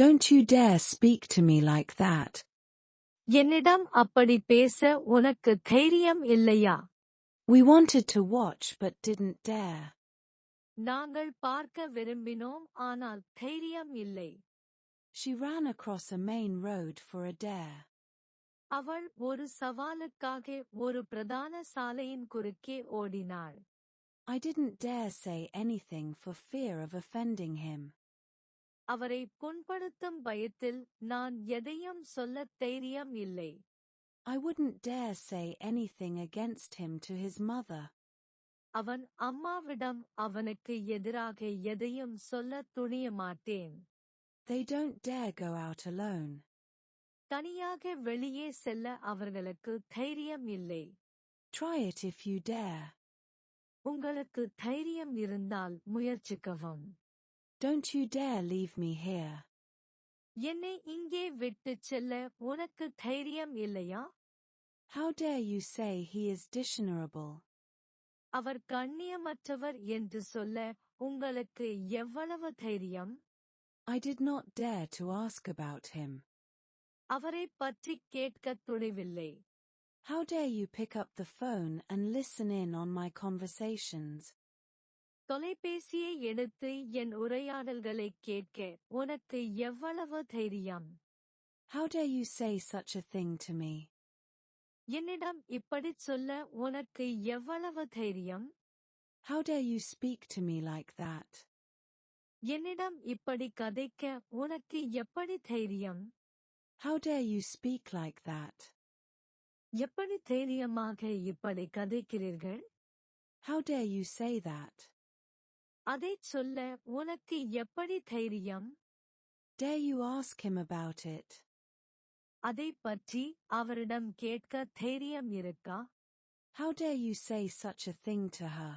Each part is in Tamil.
Don't you dare speak to me like that. என்னிடம் அப்படி பேச உனக்கு தைரியம் இல்லையா? We wanted to watch but didn't dare. நாங்கள் பார்க்க விரும்பினோம் ஆனால் தைரியம் இல்லை. She ran across a main road for a dare. அவள் ஒரு சவாலுக்காக ஒரு பிரதான சாலையின் குறுக்கே ஓடினாள். I didn't dare say anything for fear of offending him. அவரை புண்படுத்தும் பயத்தில் நான் எதையும் சொல்ல தைரியம் இல்லை. I wouldn't dare say anything against him to his mother. அவன் அம்மாவிடம் அவனுக்கு எதிராக எதையும் சொல்ல துணிய மாட்டேன். They don't dare go out alone. தனியாக வெளியே செல்ல அவர்களுக்கு தைரியம் இல்லை. Try it if you dare. உங்களுக்கு தைரியம் இருந்தால் முயற்சிக்கவும். Don't you dare leave me here. என்னை இங்கே விட்டுச் செல்ல உனக்கு தைரியம் இல்லையா? How dare you say he is dishonorable? அவர் கண்ணியமற்றவர் என்று சொல்ல உங்களுக்கு எவ்வளவு தைரியம்? I did not dare to ask about him. அவரைப் பற்றி கேட்கத் துணிவில்லை. How dare you pick up the phone and listen in on my conversations? தொலைபேசியை எடுத்து என் உரையாடல்களைக் கேட்க உனக்கு எவ்வளவு தைரியம்? How dare you say such a thing to me? என்னிடம் இப்படிச் சொல்ல உனக்கு எவ்வளவு தைரியம்? How dare you speak to me like that? என்னிடம் இப்படி கதைக்க உனக்கு எப்படி தைரியம்? How dare you speak like that? எப்படி தைரியமாக இப்படி கதைக்கிறீர்கள்? How dare you say that? அதைச் சொல்ல உனக்கு எப்படி தைரியம்? Dare you ask him about it? அதைப் பற்றி அவரிடம் கேட்க தைரியம் இருக்கா? How dare you say such a thing to her?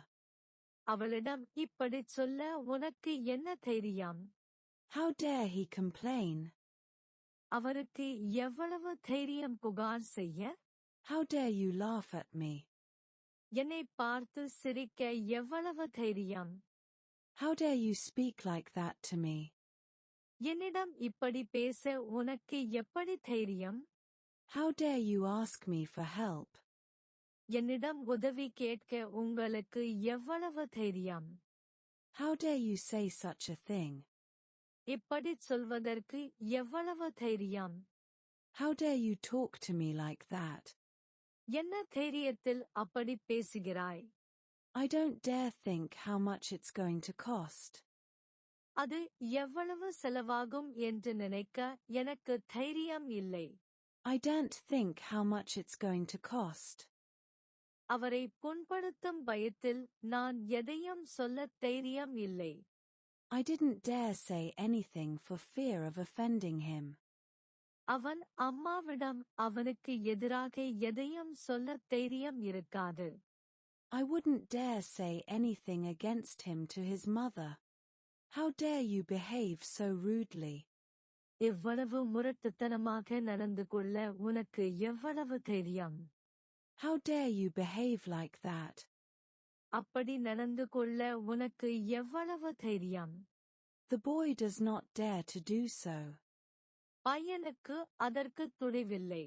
அவளிடம் இப்படிச் சொல்ல உனக்கு என்ன தைரியம்? How dare he complain? அவருக்கு எவ்வளவு தைரியம் புகார் செய்ய? How dare you laugh at me? என்னைப் பார்த்து சிரிக்க எவ்வளவு தைரியம்? How dare you speak like that to me? என்னிடம் இப்படி பேச உனக்கு எப்படி தைரியம்? How dare you ask me for help? என்னிடம் உதவி கேட்க உங்களுக்கு எவ்வளவு தைரியம்? How dare you say such a thing? இப்படிச் சொல்வதற்கு எவ்வளவு தைரியம்? How dare you talk to me like that? என்ன தைரியத்தில் அப்படி பேசுகிறாய்? I don't dare think how much it's going to cost. அது எவ்வளவு செலவாகும் என்று நினைக்க எனக்கு தைரியம் இல்லை. I daren't think how much it's going to cost. அவரை புண்படுத்தும் பயத்தில் நான் எதையும் சொல்ல தைரியம் இல்லை. I didn't dare say anything for fear of offending him. அவன் அம்மாவிடம் அவனுக்கு எதிராக எதையும் சொல்ல தைரியம் இருக்காது. I wouldn't dare say anything against him to his mother. How dare you behave so rudely? இவ்வளவு முரட்டுத்தனமாக நடந்து கொள்ள உனக்கு எவ்வளவு தைரியம்? How dare you behave like that? அப்படி நடந்து கொள்ள உனக்கு எவ்வளவு தைரியம்? The boy does not dare to do so. பையனுக்கு அதற்கு துணிவில்லை.